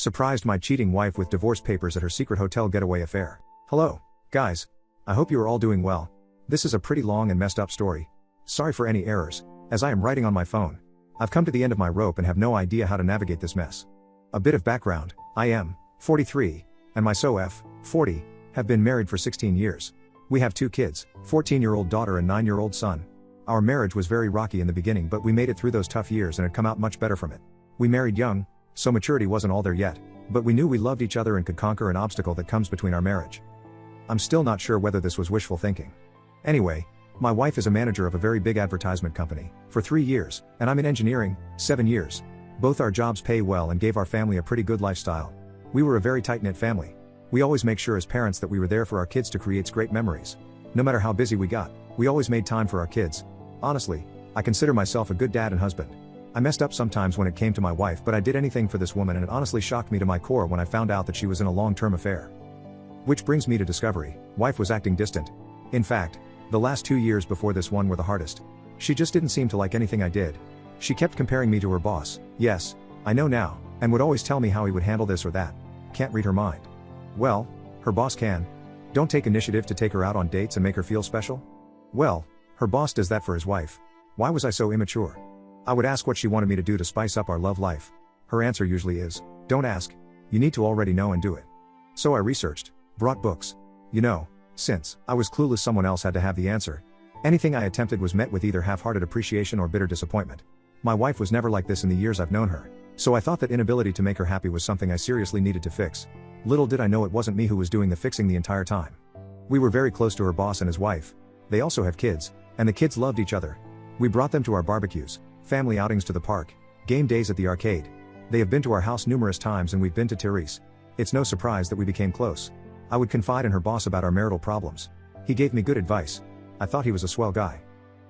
Surprised my cheating wife with divorce papers at her secret hotel getaway affair. Hello, guys. I hope you are all doing well. This is a pretty long and messed up story. Sorry for any errors, as I am writing on my phone. I've come to the end of my rope and have no idea how to navigate this mess. A bit of background: I am 43, and my SOF, 40, have been married for 16 years. We have 2 kids, 14-year-old daughter and 9-year-old son. Our marriage was very rocky in the beginning, but we made it through those tough years and had come out much better from it. We married young, so maturity wasn't all there yet, but we knew we loved each other and could conquer an obstacle that comes between our marriage. I'm still not sure whether this was wishful thinking. Anyway, my wife is a manager of a very big advertisement company for 3 years, and I'm in engineering, 7 years. Both our jobs pay well and gave our family a pretty good lifestyle. We were a very tight-knit family. We always make sure as parents that we were there for our kids to create great memories. No matter how busy we got, we always made time for our kids. Honestly, I consider myself a good dad and husband. I messed up sometimes when it came to my wife, but I did anything for this woman, and it honestly shocked me to my core when I found out that she was in a long-term affair. Which brings me to discovery: wife was acting distant. In fact, the last 2 years before this one were the hardest. She just didn't seem to like anything I did. She kept comparing me to her boss. Yes, I know now, and would always tell me how he would handle this or that. Can't read her mind. Well, her boss can. Don't take initiative to take her out on dates and make her feel special? Well, her boss does that for his wife. Why was I so immature? I would ask what she wanted me to do to spice up our love life. Her answer usually is, "Don't ask. You need to already know and do it." So I researched, brought books. Since I was clueless, someone else had to have the answer. Anything I attempted was met with either half-hearted appreciation or bitter disappointment. My wife was never like this in the years I've known her, so I thought that inability to make her happy was something I seriously needed to fix. Little did I know it wasn't me who was doing the fixing the entire time. We were very close to her boss and his wife. They also have kids, and the kids loved each other. We brought them to our barbecues, family outings to the park, game days at the arcade. They have been to our house numerous times, and we've been to Therese. It's no surprise that we became close. I would confide in her boss about our marital problems. He gave me good advice. I thought he was a swell guy.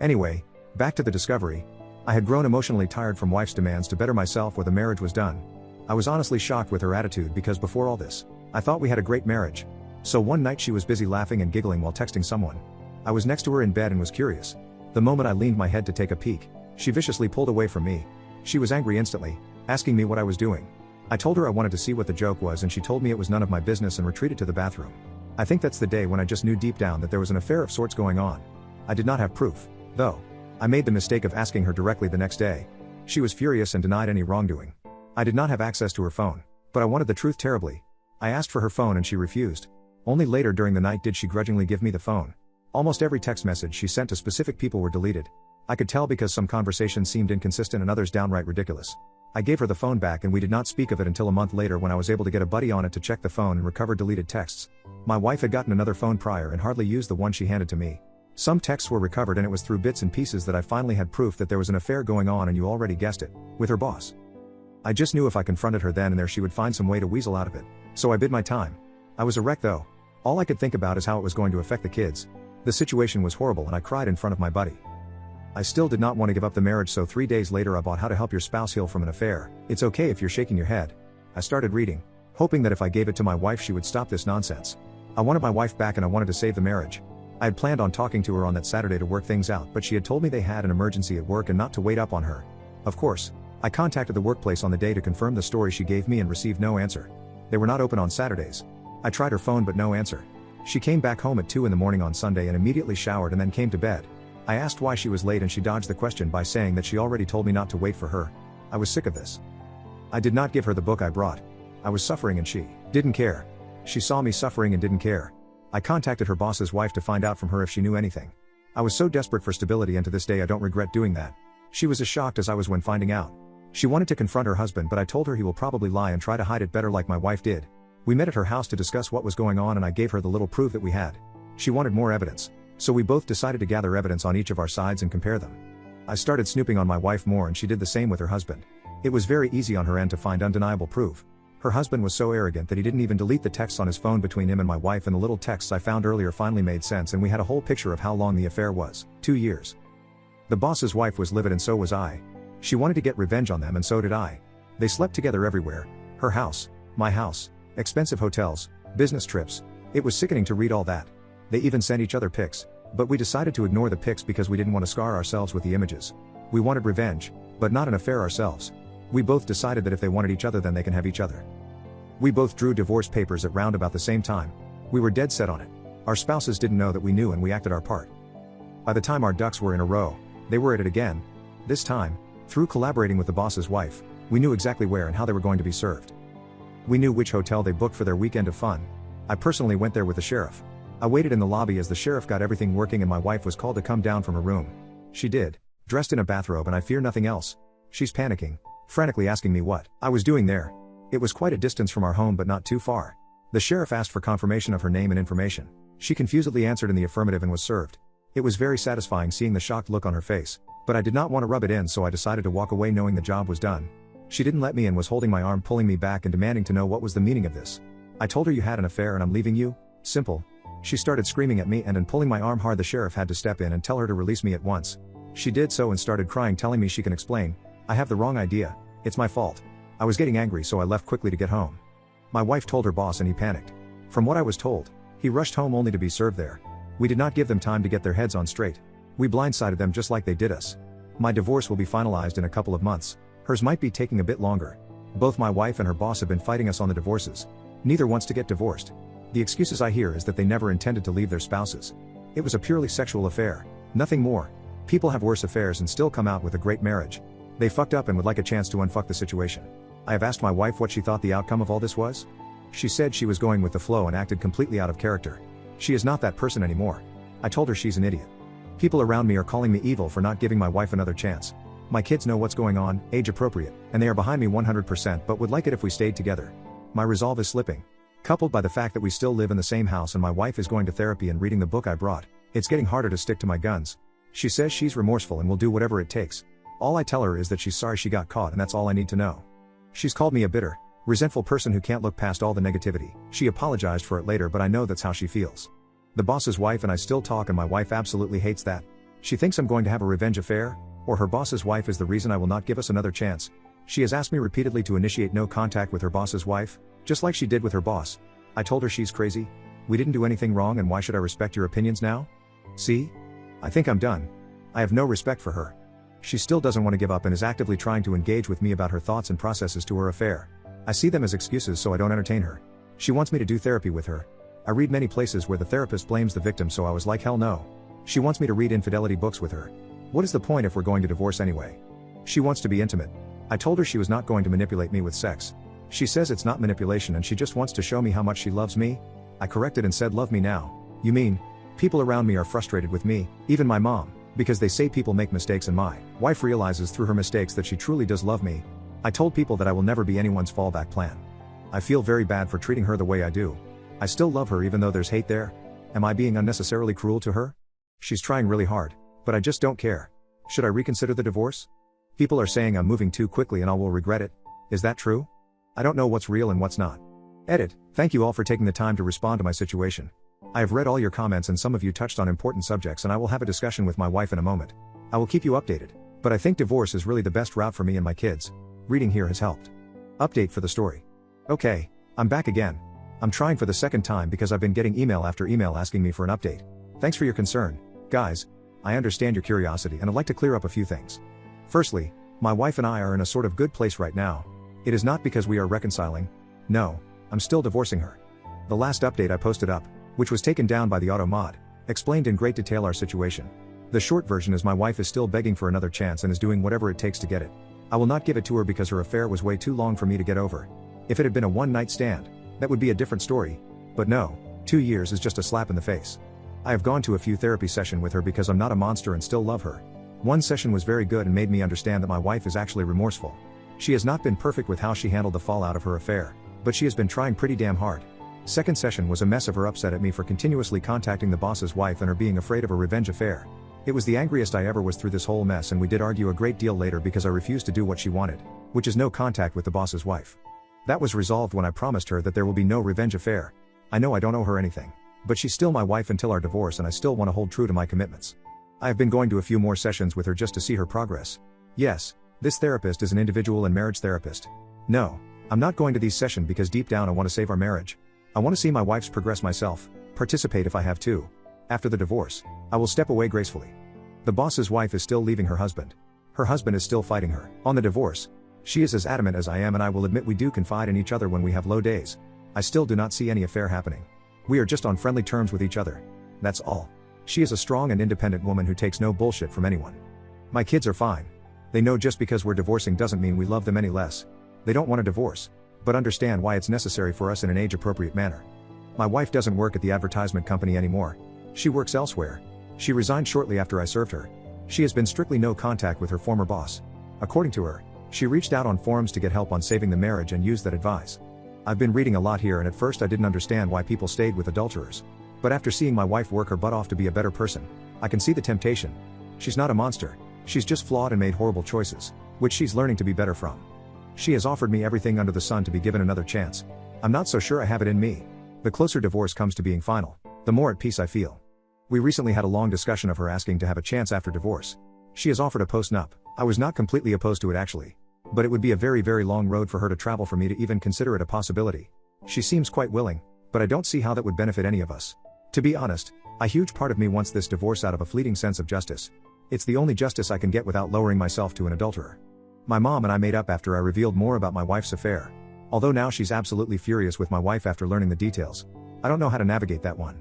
Anyway, back to the discovery. I had grown emotionally tired from wife's demands to better myself, or the marriage was done. I was honestly shocked with her attitude, because before all this, I thought we had a great marriage. So one night she was busy laughing and giggling while texting someone. I was next to her in bed and was curious. The moment I leaned my head to take a peek, she viciously pulled away from me. She was angry instantly, asking me what I was doing. I told her I wanted to see what the joke was, and she told me it was none of my business and retreated to the bathroom. I think that's the day when I just knew deep down that there was an affair of sorts going on. I did not have proof, though. I made the mistake of asking her directly the next day. She was furious and denied any wrongdoing. I did not have access to her phone, but I wanted the truth terribly. I asked for her phone and she refused. Only later during the night did she grudgingly give me the phone. Almost every text message she sent to specific people were deleted. I could tell because some conversations seemed inconsistent and others downright ridiculous. I gave her the phone back, and we did not speak of it until a month later, when I was able to get a buddy on it to check the phone and recover deleted texts. My wife had gotten another phone prior and hardly used the one she handed to me. Some texts were recovered, and it was through bits and pieces that I finally had proof that there was an affair going on, and you already guessed it, with her boss. I just knew if I confronted her then and there she would find some way to weasel out of it. So I bid my time. I was a wreck though. All I could think about is how it was going to affect the kids. The situation was horrible and I cried in front of my buddy. I still did not want to give up the marriage, so 3 days later I bought How to Help Your Spouse Heal from an Affair. It's okay if you're shaking your head. I started reading, hoping that if I gave it to my wife she would stop this nonsense. I wanted my wife back and I wanted to save the marriage. I had planned on talking to her on that Saturday to work things out, but she had told me they had an emergency at work and not to wait up on her. Of course, I contacted the workplace on the day to confirm the story she gave me and received no answer. They were not open on Saturdays. I tried her phone but no answer. She came back home at 2 in the morning on Sunday and immediately showered and then came to bed. I asked why she was late and she dodged the question by saying that she already told me not to wait for her. I was sick of this. I did not give her the book I brought. I was suffering and she didn't care. She saw me suffering and didn't care. I contacted her boss's wife to find out from her if she knew anything. I was so desperate for stability, and to this day I don't regret doing that. She was as shocked as I was when finding out. She wanted to confront her husband, but I told her he will probably lie and try to hide it better like my wife did. We met at her house to discuss what was going on and I gave her the little proof that we had. She wanted more evidence, so we both decided to gather evidence on each of our sides and compare them. I started snooping on my wife more and she did the same with her husband. It was very easy on her end to find undeniable proof. Her husband was so arrogant that he didn't even delete the texts on his phone between him and my wife, and the little texts I found earlier finally made sense, and we had a whole picture of how long the affair was: 2 years. The boss's wife was livid and so was I. She wanted to get revenge on them and so did I. They slept together everywhere: her house, my house, expensive hotels, business trips. It was sickening to read all that. They even sent each other pics, but we decided to ignore the pics because we didn't want to scar ourselves with the images. We wanted revenge, but not an affair ourselves. We both decided that if they wanted each other then they can have each other. We both drew divorce papers at round about the same time. We were dead set on it. Our spouses didn't know that we knew and we acted our part. By the time our ducks were in a row, they were at it again. This time, through collaborating with the boss's wife, we knew exactly where and how they were going to be served. We knew which hotel they booked for their weekend of fun. I personally went there with the sheriff. I waited in the lobby as the sheriff got everything working and my wife was called to come down from her room. She did, dressed in a bathrobe, and I fear nothing else. She's panicking, frantically asking me what I was doing there. It was quite a distance from our home but not too far. The sheriff asked for confirmation of her name and information. She confusedly answered in the affirmative and was served. It was very satisfying seeing the shocked look on her face, but I did not want to rub it in, so I decided to walk away knowing the job was done. She didn't let me and was holding my arm, pulling me back and demanding to know what was the meaning of this. I told her you had an affair and I'm leaving you. Simple. She started screaming at me and in pulling my arm hard the sheriff had to step in and tell her to release me at once. She did so and started crying, telling me she can explain. I have the wrong idea. It's my fault. I was getting angry, so I left quickly to get home. My wife told her boss and he panicked. From what I was told, he rushed home only to be served there. We did not give them time to get their heads on straight. We blindsided them just like they did us. My divorce will be finalized in a couple of months. Hers might be taking a bit longer. Both my wife and her boss have been fighting us on the divorces. Neither wants to get divorced. The excuses I hear is that they never intended to leave their spouses. It was a purely sexual affair. Nothing more. People have worse affairs and still come out with a great marriage. They fucked up and would like a chance to unfuck the situation. I have asked my wife what she thought the outcome of all this was. She said she was going with the flow and acted completely out of character. She is not that person anymore. I told her she's an idiot. People around me are calling me evil for not giving my wife another chance. My kids know what's going on, age appropriate, and they are behind me 100% but would like it if we stayed together. My resolve is slipping. Coupled by the fact that we still live in the same house and my wife is going to therapy and reading the book I brought, it's getting harder to stick to my guns. She says she's remorseful and will do whatever it takes. All I tell her is that she's sorry she got caught and that's all I need to know. She's called me a bitter, resentful person who can't look past all the negativity. She apologized for it later, but I know that's how she feels. The boss's wife and I still talk and my wife absolutely hates that. She thinks I'm going to have a revenge affair, or her boss's wife is the reason I will not give us another chance. She has asked me repeatedly to initiate no contact with her boss's wife, just like she did with her boss. I told her she's crazy. We didn't do anything wrong and why should I respect your opinions now? See? I think I'm done. I have no respect for her. She still doesn't want to give up and is actively trying to engage with me about her thoughts and processes to her affair. I see them as excuses, so I don't entertain her. She wants me to do therapy with her. I read many places where the therapist blames the victim, so I was like, hell no. She wants me to read infidelity books with her. What is the point if we're going to divorce anyway? She wants to be intimate. I told her she was not going to manipulate me with sex. She says it's not manipulation and she just wants to show me how much she loves me. I corrected and said, love me now. You mean? People around me are frustrated with me, even my mom, because they say people make mistakes and my wife realizes through her mistakes that she truly does love me. I told people that I will never be anyone's fallback plan. I feel very bad for treating her the way I do. I still love her even though there's hate there. Am I being unnecessarily cruel to her? She's trying really hard, but I just don't care. Should I reconsider the divorce? People are saying I'm moving too quickly and I will regret it. Is that true? I don't know what's real and what's not. Edit. Thank you all for taking the time to respond to my situation. I have read all your comments and some of you touched on important subjects and I will have a discussion with my wife in a moment. I will keep you updated, but I think divorce is really the best route for me and my kids. Reading here has helped. Update for the story. Okay, I'm back again. I'm trying for the second time because I've been getting email after email asking me for an update. Thanks for your concern, guys. I understand your curiosity and I'd like to clear up a few things. Firstly, my wife and I are in a sort of good place right now. It is not because we are reconciling. No, I'm still divorcing her. The last update I posted up, which was taken down by the auto mod, explained in great detail our situation. The short version is my wife is still begging for another chance and is doing whatever it takes to get it. I will not give it to her because her affair was way too long for me to get over. If it had been a one-night stand, that would be a different story. But no, 2 years is just a slap in the face. I have gone to a few therapy sessions with her because I'm not a monster and still love her. One session was very good and made me understand that my wife is actually remorseful. She has not been perfect with how she handled the fallout of her affair, but she has been trying pretty damn hard. Second session was a mess of her upset at me for continuously contacting the boss's wife and her being afraid of a revenge affair. It was the angriest I ever was through this whole mess, and we did argue a great deal later because I refused to do what she wanted, which is no contact with the boss's wife. That was resolved when I promised her that there will be no revenge affair. I know I don't owe her anything, but she's still my wife until our divorce and I still want to hold true to my commitments. I have been going to a few more sessions with her just to see her progress. Yes, this therapist is an individual and marriage therapist. No, I'm not going to these sessions because deep down I want to save our marriage. I want to see my wife's progress myself, participate if I have to. After the divorce, I will step away gracefully. The boss's wife is still leaving her husband. Her husband is still fighting her on the divorce. She is as adamant as I am, and I will admit we do confide in each other when we have low days. I still do not see any affair happening. We are just on friendly terms with each other. That's all. She is a strong and independent woman who takes no bullshit from anyone. My kids are fine. They know just because we're divorcing doesn't mean we love them any less. They don't want a divorce, but understand why it's necessary for us in an age-appropriate manner. My wife doesn't work at the advertisement company anymore. She works elsewhere. She resigned shortly after I served her. She has been strictly no contact with her former boss. According to her, she reached out on forums to get help on saving the marriage and used that advice. I've been reading a lot here, and at first I didn't understand why people stayed with adulterers. But after seeing my wife work her butt off to be a better person, I can see the temptation. She's not a monster. She's just flawed and made horrible choices, which she's learning to be better from. She has offered me everything under the sun to be given another chance. I'm not so sure I have it in me. The closer divorce comes to being final, the more at peace I feel. We recently had a long discussion of her asking to have a chance after divorce. She has offered a post-nup. I was not completely opposed to it actually. But it would be a very, very long road for her to travel for me to even consider it a possibility. She seems quite willing, but I don't see how that would benefit any of us. To be honest, a huge part of me wants this divorce out of a fleeting sense of justice. It's the only justice I can get without lowering myself to an adulterer. My mom and I made up after I revealed more about my wife's affair. Although now she's absolutely furious with my wife after learning the details. I don't know how to navigate that one.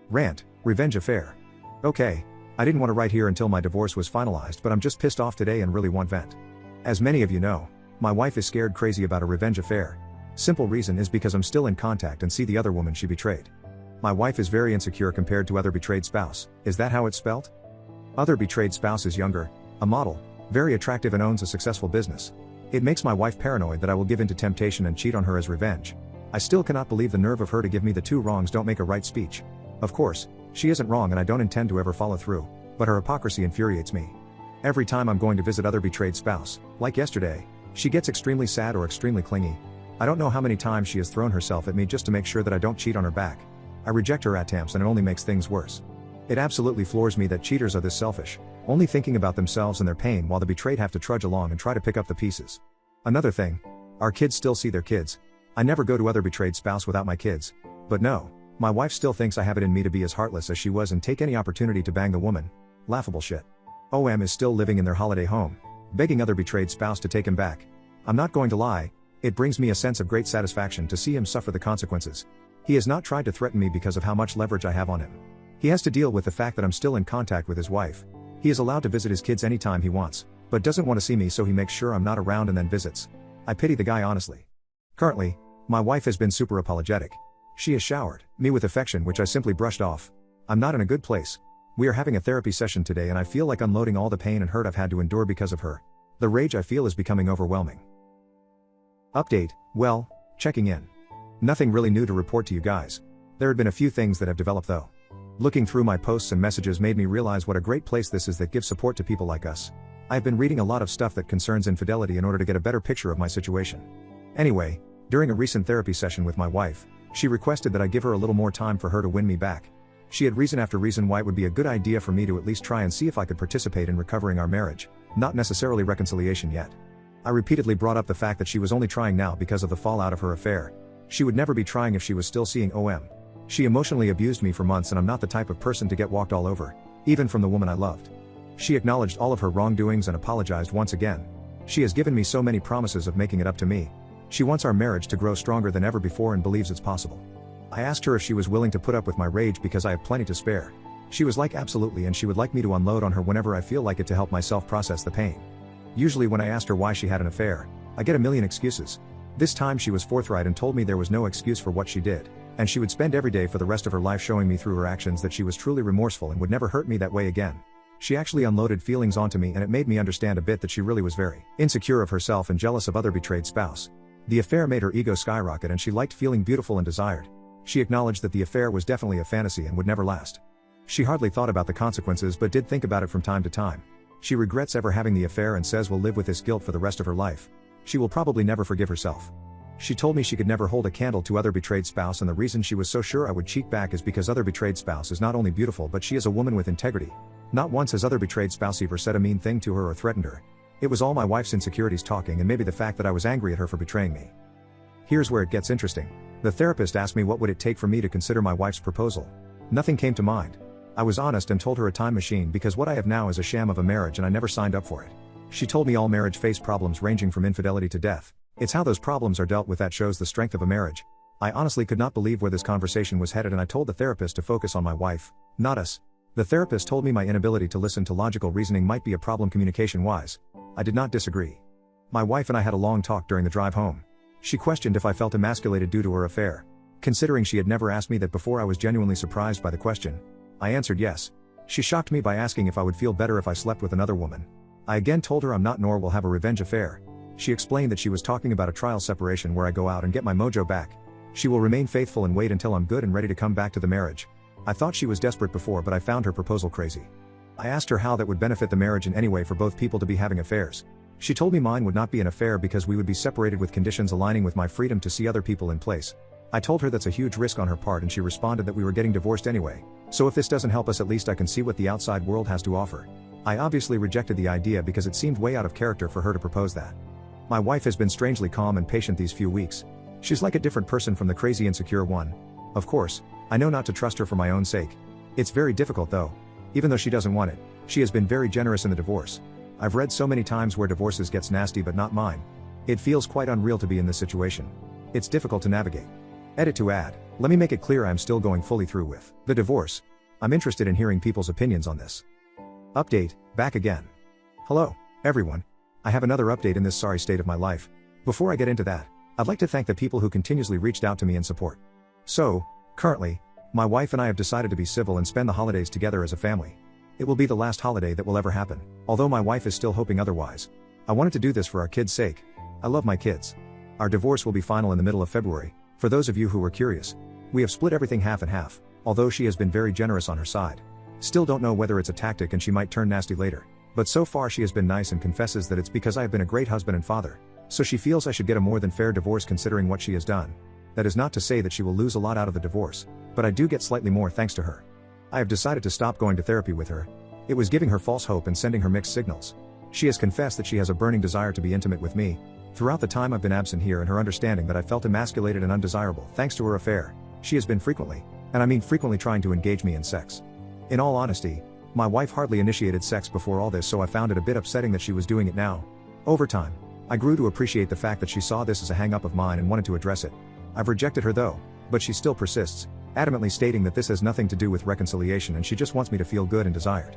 Rant, revenge affair. Okay, I didn't want to write here until my divorce was finalized, but I'm just pissed off today and really want vent. As many of you know, my wife is scared crazy about a revenge affair. Simple reason is because I'm still in contact and see the other woman she betrayed. My wife is very insecure compared to other betrayed spouse. Is that how it's spelt? Other betrayed spouse is younger, a model, very attractive and owns a successful business. It makes my wife paranoid that I will give in to temptation and cheat on her as revenge. I still cannot believe the nerve of her to give me the two wrongs don't make a right speech. Of course, she isn't wrong and I don't intend to ever follow through, but her hypocrisy infuriates me. Every time I'm going to visit other betrayed spouse, like yesterday, she gets extremely sad or extremely clingy. I don't know how many times she has thrown herself at me just to make sure that I don't cheat on her back. I reject her attempts and it only makes things worse. It absolutely floors me that cheaters are this selfish, only thinking about themselves and their pain while the betrayed have to trudge along and try to pick up the pieces. Another thing, our kids still see their kids. I never go to other betrayed spouse without my kids. But no, my wife still thinks I have it in me to be as heartless as she was and take any opportunity to bang the woman. Laughable shit. OM is still living in their holiday home, begging other betrayed spouse to take him back. I'm not going to lie, it brings me a sense of great satisfaction to see him suffer the consequences. He has not tried to threaten me because of how much leverage I have on him. He has to deal with the fact that I'm still in contact with his wife. He is allowed to visit his kids anytime he wants, but doesn't want to see me, so he makes sure I'm not around and then visits. I pity the guy honestly. Currently, my wife has been super apologetic. She has showered me with affection, which I simply brushed off. I'm not in a good place. We are having a therapy session today and I feel like unloading all the pain and hurt I've had to endure because of her. The rage I feel is becoming overwhelming. Update, well, checking in. Nothing really new to report to you guys. There had been a few things that have developed though. Looking through my posts and messages made me realize what a great place this is that gives support to people like us. I've been reading a lot of stuff that concerns infidelity in order to get a better picture of my situation. Anyway, during a recent therapy session with my wife, she requested that I give her a little more time for her to win me back. She had reason after reason why it would be a good idea for me to at least try and see if I could participate in recovering our marriage, not necessarily reconciliation yet. I repeatedly brought up the fact that she was only trying now because of the fallout of her affair. She would never be trying if she was still seeing OM. She emotionally abused me for months and I'm not the type of person to get walked all over, even from the woman I loved. She acknowledged all of her wrongdoings and apologized once again. She has given me so many promises of making it up to me. She wants our marriage to grow stronger than ever before and believes it's possible. I asked her if she was willing to put up with my rage because I have plenty to spare. She was like absolutely, and she would like me to unload on her whenever I feel like it to help myself process the pain. Usually when I asked her why she had an affair, I get a million excuses. This time she was forthright and told me there was no excuse for what she did, and she would spend every day for the rest of her life showing me through her actions that she was truly remorseful and would never hurt me that way again. She actually unloaded feelings onto me and it made me understand a bit that she really was very insecure of herself and jealous of other betrayed spouse. The affair made her ego skyrocket and she liked feeling beautiful and desired. She acknowledged that the affair was definitely a fantasy and would never last. She hardly thought about the consequences but did think about it from time to time. She regrets ever having the affair and says will live with this guilt for the rest of her life. She will probably never forgive herself. She told me she could never hold a candle to other betrayed spouse, and the reason she was so sure I would cheat back is because other betrayed spouse is not only beautiful but she is a woman with integrity. Not once has other betrayed spouse ever said a mean thing to her or threatened her. It was all my wife's insecurities talking and maybe the fact that I was angry at her for betraying me. Here's where it gets interesting. The therapist asked me what would it take for me to consider my wife's proposal. Nothing came to mind. I was honest and told her a time machine because what I have now is a sham of a marriage and I never signed up for it. She told me all marriage face problems ranging from infidelity to death. It's how those problems are dealt with that shows the strength of a marriage. I honestly could not believe where this conversation was headed, and I told the therapist to focus on my wife, not us. The therapist told me my inability to listen to logical reasoning might be a problem communication-wise. I did not disagree. My wife and I had a long talk during the drive home. She questioned if I felt emasculated due to her affair. Considering she had never asked me that before, I was genuinely surprised by the question. I answered yes. She shocked me by asking if I would feel better if I slept with another woman. I again told her I'm not nor will have a revenge affair. She explained that she was talking about a trial separation where I go out and get my mojo back. She will remain faithful and wait until I'm good and ready to come back to the marriage. I thought she was desperate before, but I found her proposal crazy. I asked her how that would benefit the marriage in any way for both people to be having affairs. She told me mine would not be an affair because we would be separated with conditions aligning with my freedom to see other people in place. I told her that's a huge risk on her part, and she responded that we were getting divorced anyway. So if this doesn't help us, at least I can see what the outside world has to offer. I obviously rejected the idea because it seemed way out of character for her to propose that. My wife has been strangely calm and patient these few weeks. She's like a different person from the crazy insecure one. Of course, I know not to trust her for my own sake. It's very difficult though. Even though she doesn't want it, she has been very generous in the divorce. I've read so many times where divorces gets nasty, but not mine. It feels quite unreal to be in this situation. It's difficult to navigate. Edit to add, let me make it clear I'm still going fully through with the divorce. I'm interested in hearing people's opinions on this. Update, back again. Hello, everyone. I have another update in this sorry state of my life. Before I get into that, I'd like to thank the people who continuously reached out to me in support. So, currently, my wife and I have decided to be civil and spend the holidays together as a family. It will be the last holiday that will ever happen, although my wife is still hoping otherwise. I wanted to do this for our kids' sake. I love my kids. Our divorce will be final in the middle of February, for those of you who were curious. We have split everything half and half, although she has been very generous on her side. Still don't know whether it's a tactic and she might turn nasty later. But so far she has been nice and confesses that it's because I have been a great husband and father. So she feels I should get a more than fair divorce considering what she has done. That is not to say that she will lose a lot out of the divorce, but I do get slightly more thanks to her. I have decided to stop going to therapy with her. It was giving her false hope and sending her mixed signals. She has confessed that she has a burning desire to be intimate with me. Throughout the time I've been absent here, and her understanding that I felt emasculated and undesirable thanks to her affair, she has been frequently, and I mean frequently, trying to engage me in sex. In all honesty, my wife hardly initiated sex before all this, so I found it a bit upsetting that she was doing it now. Over time, I grew to appreciate the fact that she saw this as a hang-up of mine and wanted to address it. I've rejected her though, but she still persists, adamantly stating that this has nothing to do with reconciliation and she just wants me to feel good and desired.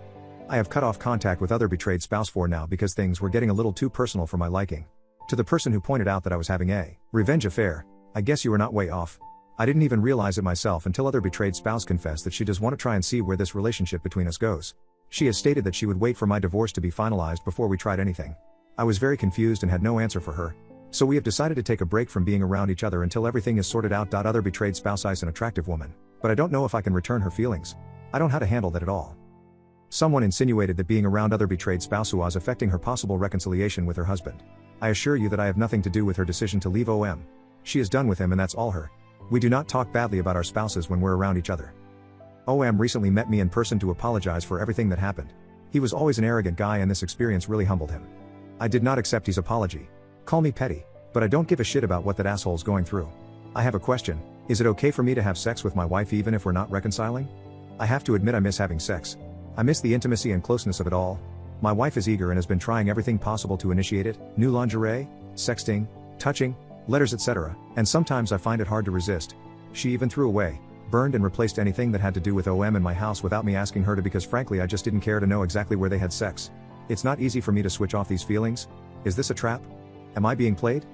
I have cut off contact with other betrayed spouse for now because things were getting a little too personal for my liking. To the person who pointed out that I was having a revenge affair, I guess you were not way off. I didn't even realize it myself until other betrayed spouse confessed that she does want to try and see where this relationship between us goes. She has stated that she would wait for my divorce to be finalized before we tried anything. I was very confused and had no answer for her. So we have decided to take a break from being around each other until everything is sorted out. Other betrayed spouse is an attractive woman, but I don't know if I can return her feelings. I don't know how to handle that at all. Someone insinuated that being around other betrayed spouse was affecting her possible reconciliation with her husband. I assure you that I have nothing to do with her decision to leave OM. She is done with him and that's all her. We do not talk badly about our spouses when we're around each other. OM recently met me in person to apologize for everything that happened. He was always an arrogant guy and this experience really humbled him. I did not accept his apology. Call me petty, but I don't give a shit about what that asshole's going through. I have a question. Is it okay for me to have sex with my wife even if we're not reconciling? I have to admit I miss having sex. I miss the intimacy and closeness of it all. My wife is eager and has been trying everything possible to initiate it, new lingerie, sexting, touching, letters, etc., and sometimes I find it hard to resist. She even threw away, burned and replaced anything that had to do with OM in my house without me asking her to, because frankly I just didn't care to know exactly where they had sex. It's not easy for me to switch off these feelings. Is this a trap? Am I being played?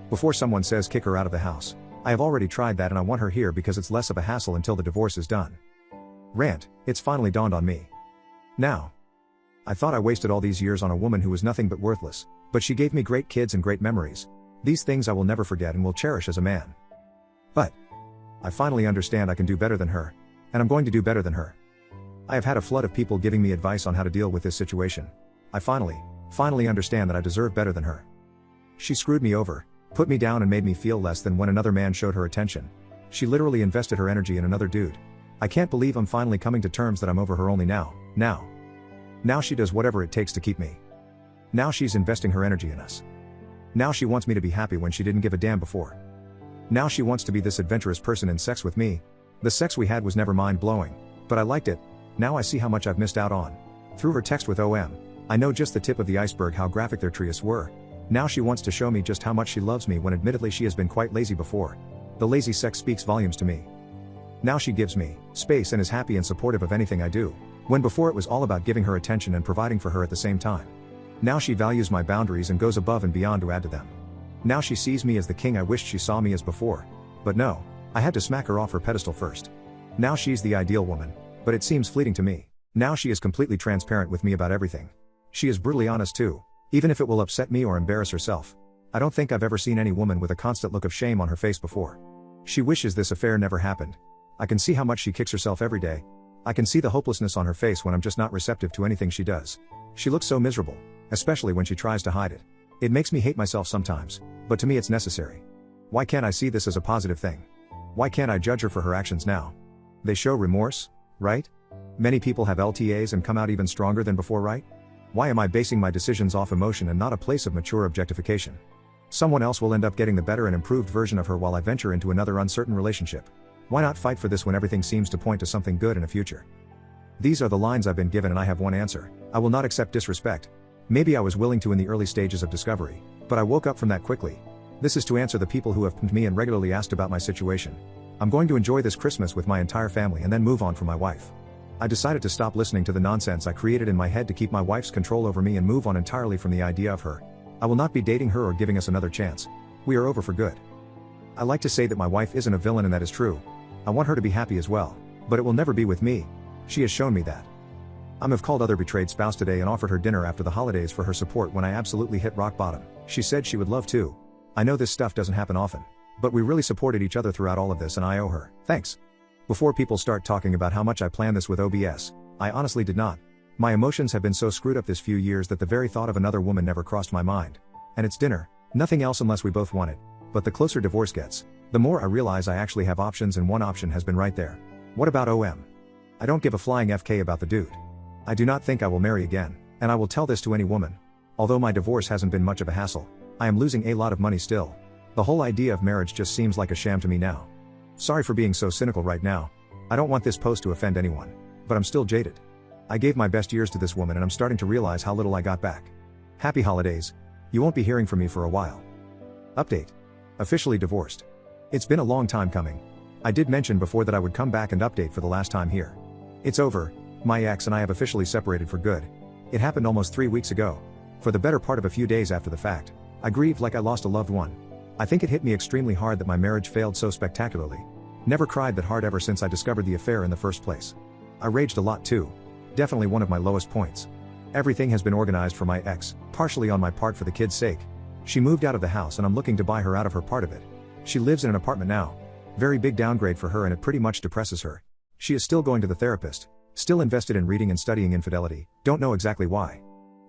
Before someone says kick her out of the house, I have already tried that and I want her here because it's less of a hassle until the divorce is done. Rant, it's finally dawned on me. Now. I thought I wasted all these years on a woman who was nothing but worthless, but she gave me great kids and great memories. These things I will never forget and will cherish as a man. But I finally understand I can do better than her, and I'm going to do better than her. I have had a flood of people giving me advice on how to deal with this situation. I finally understand that I deserve better than her. She screwed me over, put me down and made me feel less than when another man showed her attention. She literally invested her energy in another dude. I can't believe I'm finally coming to terms that I'm over her only now. Now she does whatever it takes to keep me. Now she's investing her energy in us. Now she wants me to be happy when she didn't give a damn before. Now she wants to be this adventurous person in sex with me. The sex we had was never mind-blowing, but I liked it. Now I see how much I've missed out on. Through her text with OM, I know just the tip of the iceberg how graphic their trysts were. Now she wants to show me just how much she loves me when admittedly she has been quite lazy before. The lazy sex speaks volumes to me. Now she gives me space and is happy and supportive of anything I do, when before it was all about giving her attention and providing for her at the same time. Now she values my boundaries and goes above and beyond to add to them. Now she sees me as the king I wished she saw me as before. But no, I had to smack her off her pedestal first. Now she's the ideal woman, but it seems fleeting to me. Now she is completely transparent with me about everything. She is brutally honest too, even if it will upset me or embarrass herself. I don't think I've ever seen any woman with a constant look of shame on her face before. She wishes this affair never happened. I can see how much she kicks herself every day. I can see the hopelessness on her face when I'm just not receptive to anything she does. She looks so miserable, especially when she tries to hide it. It makes me hate myself sometimes, but to me it's necessary. Why can't I see this as a positive thing? Why can't I judge her for her actions now? They show remorse, right? Many people have LTAs and come out even stronger than before, right? Why am I basing my decisions off emotion and not a place of mature objectification? Someone else will end up getting the better and improved version of her while I venture into another uncertain relationship. Why not fight for this when everything seems to point to something good in a future? These are the lines I've been given and I have one answer. I will not accept disrespect. Maybe I was willing to in the early stages of discovery, but I woke up from that quickly. This is to answer the people who have pinned me and regularly asked about my situation. I'm going to enjoy this Christmas with my entire family and then move on from my wife. I decided to stop listening to the nonsense I created in my head to keep my wife's control over me and move on entirely from the idea of her. I will not be dating her or giving us another chance. We are over for good. I like to say that my wife isn't a villain and that is true. I want her to be happy as well, but it will never be with me. She has shown me that. I've called other betrayed spouse today and offered her dinner after the holidays for her support when I absolutely hit rock bottom. She said she would love to. I know this stuff doesn't happen often, but we really supported each other throughout all of this and I owe her thanks. Before people start talking about how much I planned this with OBS, I honestly did not. My emotions have been so screwed up this few years that the very thought of another woman never crossed my mind. And it's dinner, nothing else unless we both want it. But the closer divorce gets, the more I realize I actually have options and one option has been right there. What about OM? I don't give a flying FK about the dude. I do not think I will marry again, and I will tell this to any woman. Although my divorce hasn't been much of a hassle, I am losing a lot of money still. The whole idea of marriage just seems like a sham to me now. Sorry for being so cynical right now. I don't want this post to offend anyone, but I'm still jaded. I gave my best years to this woman and I'm starting to realize how little I got back. Happy holidays. You won't be hearing from me for a while. Update. Officially divorced. It's been a long time coming. I did mention before that I would come back and update for the last time here. It's over. My ex and I have officially separated for good. It happened almost 3 weeks ago. For the better part of a few days after the fact, I grieved like I lost a loved one. I think it hit me extremely hard that my marriage failed so spectacularly. Never cried that hard ever since I discovered the affair in the first place. I raged a lot too. Definitely one of my lowest points. Everything has been organized for my ex, partially on my part for the kids' sake. She moved out of the house and I'm looking to buy her out of her part of it. She lives in an apartment now. Very big downgrade for her and it pretty much depresses her. She is still going to the therapist, still invested in reading and studying infidelity, don't know exactly why.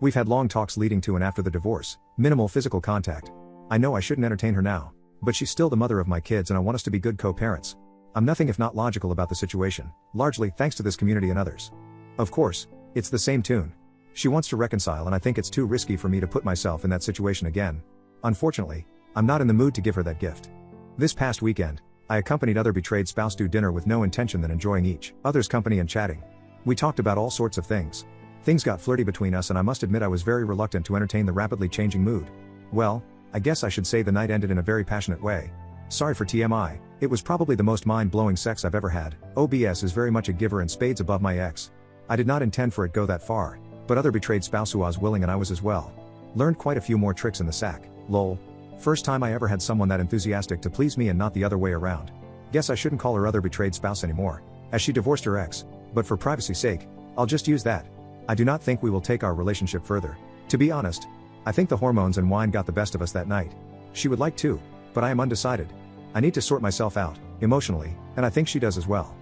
We've had long talks leading to and after the divorce, minimal physical contact. I know I shouldn't entertain her now, but she's still the mother of my kids and I want us to be good co-parents. I'm nothing if not logical about the situation, largely thanks to this community and others. Of course, it's the same tune. She wants to reconcile and I think it's too risky for me to put myself in that situation again. Unfortunately, I'm not in the mood to give her that gift. This past weekend, I accompanied other betrayed spouse to dinner with no intention than enjoying each other's company and chatting. We talked about all sorts of things. Things got flirty between us and I must admit I was very reluctant to entertain the rapidly changing mood. Well, I guess I should say the night ended in a very passionate way. Sorry for TMI, it was probably the most mind-blowing sex I've ever had. OBS is very much a giver and spades above my ex. I did not intend for it go that far, but other betrayed spouse who was willing and I was as well. Learned quite a few more tricks in the sack, lol. First time I ever had someone that enthusiastic to please me and not the other way around. Guess I shouldn't call her other betrayed spouse anymore, as she divorced her ex, but for privacy's sake, I'll just use that. I do not think we will take our relationship further. To be honest, I think the hormones and wine got the best of us that night. She would like to, but I am undecided. I need to sort myself out, emotionally, and I think she does as well.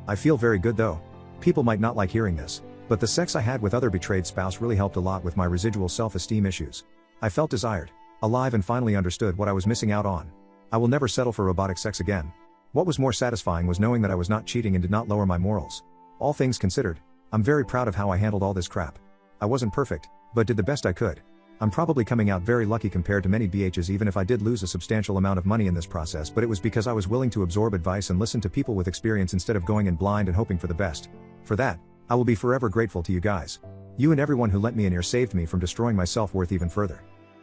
I feel very good though. People might not like hearing this, but the sex I had with other betrayed spouse really helped a lot with my residual self-esteem issues. I felt desired, alive and finally understood what I was missing out on. I will never settle for robotic sex again. What was more satisfying was knowing that I was not cheating and did not lower my morals. All things considered, I'm very proud of how I handled all this crap. I wasn't perfect, but did the best I could. I'm probably coming out very lucky compared to many BHs even if I did lose a substantial amount of money in this process, but it was because I was willing to absorb advice and listen to people with experience instead of going in blind and hoping for the best. For that, I will be forever grateful to you guys. You and everyone who lent me an ear saved me from destroying my self-worth even further.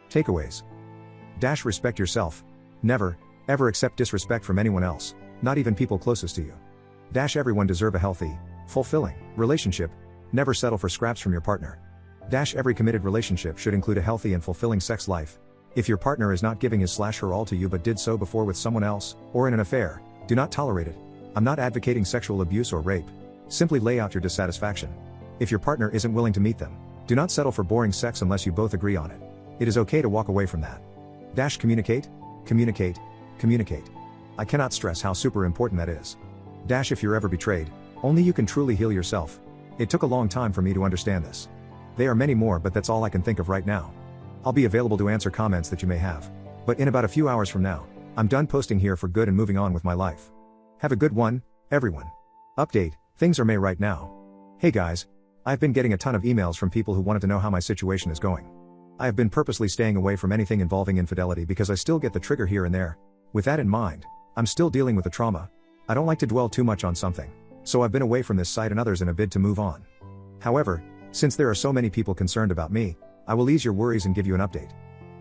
Takeaways. Dash respect yourself. Never, ever accept disrespect from anyone else, not even people closest to you. Dash everyone deserve a healthy, fulfilling relationship. Never settle for scraps from your partner. Dash every committed relationship should include a healthy and fulfilling sex life. If your partner is not giving his/her all to you but did so before with someone else, or in an affair, do not tolerate it. I'm not advocating sexual abuse or rape. Simply lay out your dissatisfaction. If your partner isn't willing to meet them, do not settle for boring sex unless you both agree on it. It is okay to walk away from that. Dash communicate, communicate, communicate. I cannot stress how super important that is. Dash if you're ever betrayed, only you can truly heal yourself. It took a long time for me to understand this. There are many more, but that's all I can think of right now. I'll be available to answer comments that you may have. But in about a few hours from now, I'm done posting here for good and moving on with my life. Have a good one, everyone. Update, things are May right now. Hey guys, I've been getting a ton of emails from people who wanted to know how my situation is going. I have been purposely staying away from anything involving infidelity because I still get the trigger here and there. With that in mind, I'm still dealing with the trauma. I don't like to dwell too much on something, so I've been away from this site and others in a bid to move on. However, since there are so many people concerned about me, I will ease your worries and give you an update.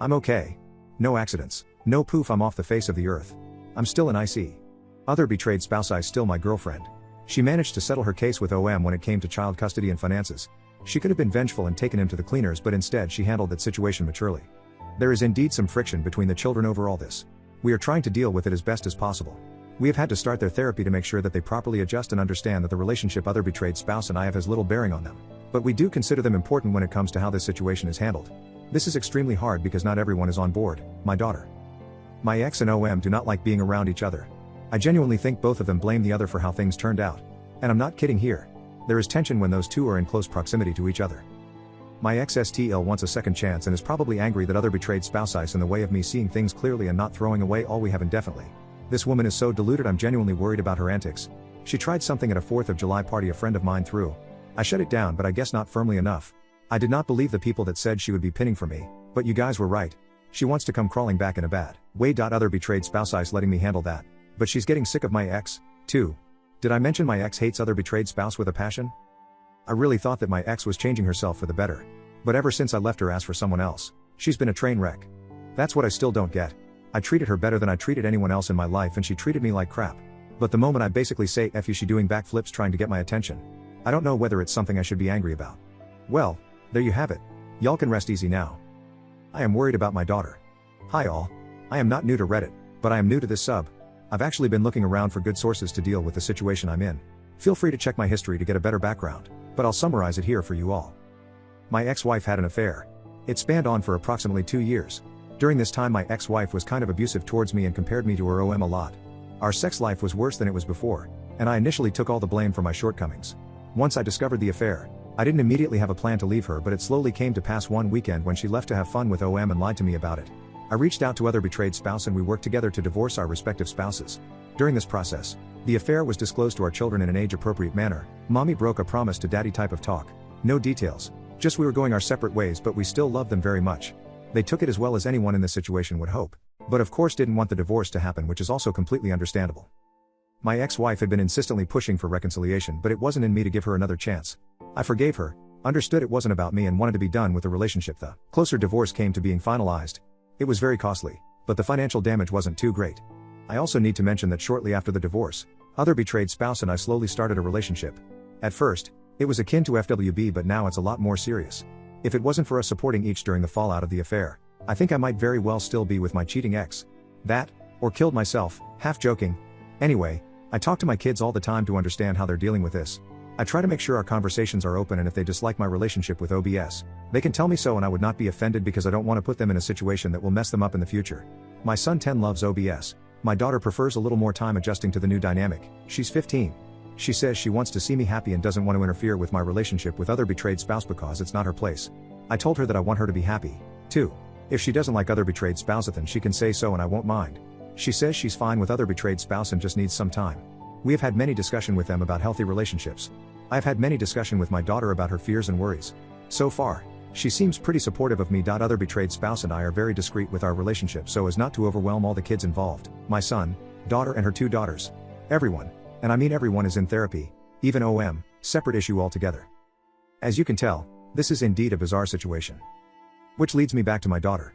I'm okay. No accidents, no poof, I'm off the face of the earth. I'm still an IC. Other betrayed spouse, I still my girlfriend. She managed to settle her case with OM when it came to child custody and finances. She could have been vengeful and taken him to the cleaners, but instead she handled that situation maturely. There is indeed some friction between the children over all this. We are trying to deal with it as best as possible. We have had to start their therapy to make sure that they properly adjust and understand that the relationship other betrayed spouse and I have has little bearing on them. But we do consider them important when it comes to how this situation is handled. This is extremely hard because not everyone is on board. My daughter. My ex and OM do not like being around each other. I genuinely think both of them blame the other for how things turned out. And I'm not kidding here. There is tension when those two are in close proximity to each other. My ex STL wants a second chance and is probably angry that other betrayed spouse is in the way of me seeing things clearly and not throwing away all we have indefinitely. This woman is so deluded, I'm genuinely worried about her antics. She tried something at a 4th of July party a friend of mine threw. I shut it down, but I guess not firmly enough. I did not believe the people that said she would be pinning for me, but you guys were right. She wants to come crawling back in a bad way. Other betrayed spouse is letting me handle that. But she's getting sick of my ex, too. Did I mention my ex hates other betrayed spouse with a passion? I really thought that my ex was changing herself for the better. But ever since I left her ass for someone else, she's been a train wreck. That's what I still don't get. I treated her better than I treated anyone else in my life and she treated me like crap. But the moment I basically say F you, she doing backflips trying to get my attention. I don't know whether it's something I should be angry about. Well, there you have it. Y'all can rest easy now. I am worried about my daughter. Hi all. I am not new to Reddit, but I am new to this sub. I've actually been looking around for good sources to deal with the situation I'm in. Feel free to check my history to get a better background, but I'll summarize it here for you all. My ex-wife had an affair. It spanned on for approximately 2 years. During this time my ex-wife was kind of abusive towards me and compared me to her OM a lot. Our sex life was worse than it was before, and I initially took all the blame for my shortcomings. Once I discovered the affair, I didn't immediately have a plan to leave her, but it slowly came to pass one weekend when she left to have fun with OM and lied to me about it. I reached out to other betrayed spouse and we worked together to divorce our respective spouses. During this process, the affair was disclosed to our children in an age-appropriate manner. Mommy broke a promise to daddy type of talk. No details. Just we were going our separate ways, but we still loved them very much. They took it as well as anyone in this situation would hope. But of course didn't want the divorce to happen, which is also completely understandable. My ex-wife had been insistently pushing for reconciliation, but it wasn't in me to give her another chance. I forgave her, understood it wasn't about me and wanted to be done with the relationship. The closer divorce came to being finalized. It was very costly, but the financial damage wasn't too great. I also need to mention that shortly after the divorce, other betrayed spouse and I slowly started a relationship. At first, it was akin to FWB, but now it's a lot more serious. If it wasn't for us supporting each during the fallout of the affair, I think I might very well still be with my cheating ex. That, or killed myself, half joking. Anyway, I talk to my kids all the time to understand how they're dealing with this. I try to make sure our conversations are open, and if they dislike my relationship with OBS, they can tell me so and I would not be offended because I don't want to put them in a situation that will mess them up in the future. My son 10 loves OBS. My daughter prefers a little more time adjusting to the new dynamic. She's 15. She says she wants to see me happy and doesn't want to interfere with my relationship with other betrayed spouse because it's not her place. I told her that I want her to be happy, too. If she doesn't like other betrayed spouse, then she can say so and I won't mind. She says she's fine with other betrayed spouse and just needs some time. We have had many discussion with them about healthy relationships. I've had many discussion with my daughter about her fears and worries. So far, she seems pretty supportive of me. Other betrayed spouse and I are very discreet with our relationship so as not to overwhelm all the kids involved. My son, daughter and her 2 daughters. Everyone, and I mean everyone, is in therapy, even OM, separate issue altogether. As you can tell, This is indeed a bizarre situation. Which leads me back to my daughter.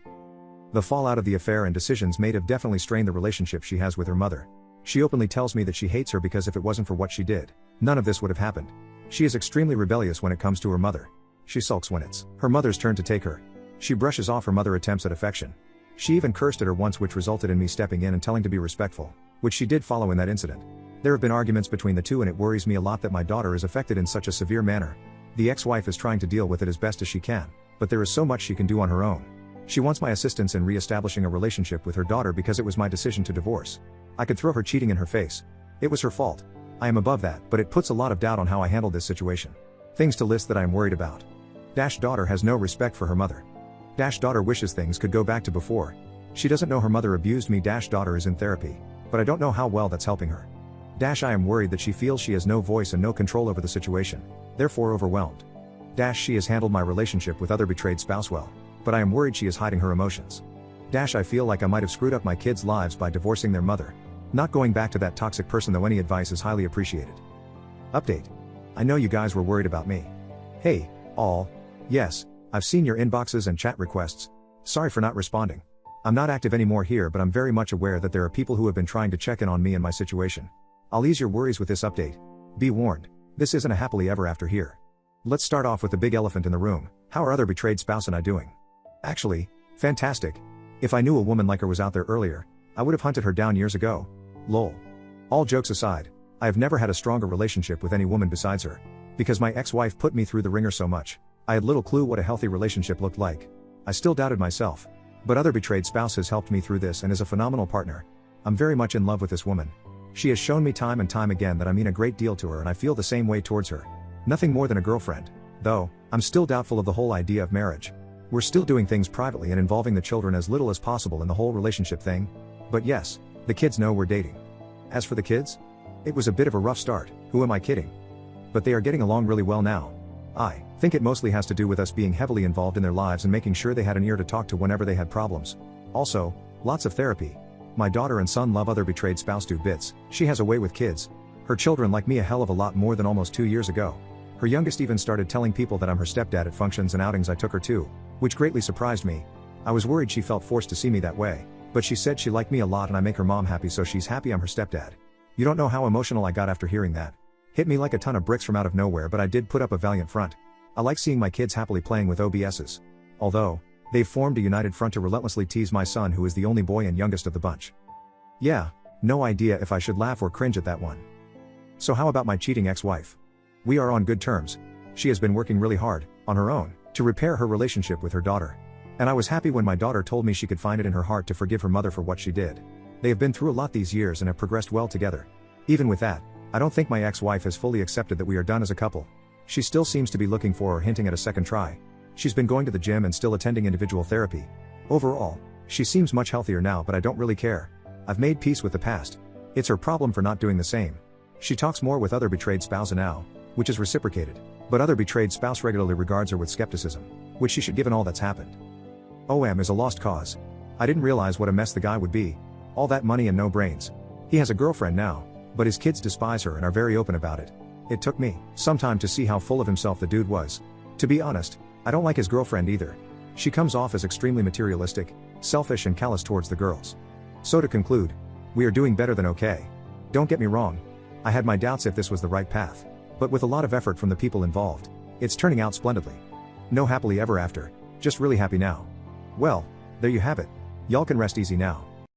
The fallout of the affair and decisions made have definitely strained the relationship she has with her mother. She openly tells me that she hates her because if it wasn't for what she did, none of this would have happened. She is extremely rebellious when it comes to her mother. She sulks when it's her mother's turn to take her. She brushes off her mother attempts at affection. She even cursed at her once, which resulted in me stepping in and telling to be respectful, which she did follow in that incident. There have been arguments between the two and it worries me a lot that my daughter is affected in such a severe manner. The ex-wife is trying to deal with it as best as she can, but there is so much she can do on her own. She wants my assistance in re-establishing a relationship with her daughter because it was my decision to divorce. I could throw her cheating in her face. It was her fault. I am above that, but it puts a lot of doubt on how I handled this situation. Things to list that I am worried about. Daughter has no respect for her mother. Daughter wishes things could go back to before. She doesn't know her mother abused me. Daughter is in therapy, but I don't know how well that's helping her. I am worried that she feels she has no voice and no control over the situation, therefore overwhelmed. She has handled my relationship with other betrayed spouse well, but I am worried she is hiding her emotions. I feel like I might have screwed up my kids' lives by divorcing their mother. Not going back to that toxic person, though any advice is highly appreciated. Update. I know you guys were worried about me. Hey, all. Yes, I've seen your inboxes and chat requests. Sorry for not responding. I'm not active anymore here, but I'm very much aware that there are people who have been trying to check in on me and my situation. I'll ease your worries with this update. Be warned, this isn't a happily ever after here. Let's start off with the big elephant in the room. How are other betrayed spouse and I doing? Actually, fantastic. If I knew a woman like her was out there earlier, I would have hunted her down years ago. Lol. All jokes aside, I have never had a stronger relationship with any woman besides her. Because my ex-wife put me through the ringer so much, I had little clue what a healthy relationship looked like. I still doubted myself. But other betrayed spouse has helped me through this and is a phenomenal partner. I'm very much in love with this woman. She has shown me time and time again that I mean a great deal to her, and I feel the same way towards her. Nothing more than a girlfriend. Though, I'm still doubtful of the whole idea of marriage. We're still doing things privately and involving the children as little as possible in the whole relationship thing. But yes, the kids know we're dating. As for the kids? It was a bit of a rough start, who am I kidding? But they are getting along really well now. I think it mostly has to do with us being heavily involved in their lives and making sure they had an ear to talk to whenever they had problems. Also, lots of therapy. My daughter and son love other betrayed spouse to bits. She has a way with kids. Her children like me a hell of a lot more than almost 2 years ago. Her youngest even started telling people that I'm her stepdad at functions and outings I took her to, which greatly surprised me. I was worried she felt forced to see me that way, but she said she liked me a lot and I make her mom happy, so she's happy I'm her stepdad. You don't know how emotional I got after hearing that. Hit me like a ton of bricks from out of nowhere, but I did put up a valiant front. I like seeing my kids happily playing with OBSs. Although, they've formed a united front to relentlessly tease my son, who is the only boy and youngest of the bunch. Yeah, no idea if I should laugh or cringe at that one. So how about my cheating ex-wife? We are on good terms. She has been working really hard, on her own, to repair her relationship with her daughter. And I was happy when my daughter told me she could find it in her heart to forgive her mother for what she did. They have been through a lot these years and have progressed well together. Even with that, I don't think my ex-wife has fully accepted that we are done as a couple. She still seems to be looking for or hinting at a second try. She's been going to the gym and still attending individual therapy. Overall, she seems much healthier now, but I don't really care. I've made peace with the past. It's her problem for not doing the same. She talks more with other betrayed spouse now, which is reciprocated, but other betrayed spouse regularly regards her with skepticism, which she should given all that's happened. OM is a lost cause. I didn't realize what a mess the guy would be. All that money and no brains. He has a girlfriend now, but his kids despise her and are very open about it. It took me some time to see how full of himself the dude was. To be honest, I don't like his girlfriend either. She comes off as extremely materialistic, selfish and callous towards the girls. So to conclude, we are doing better than okay. Don't get me wrong. I had my doubts if this was the right path. But with a lot of effort from the people involved, it's turning out splendidly. No happily ever after, just really happy now. Well, there you have it. Y'all can rest easy now.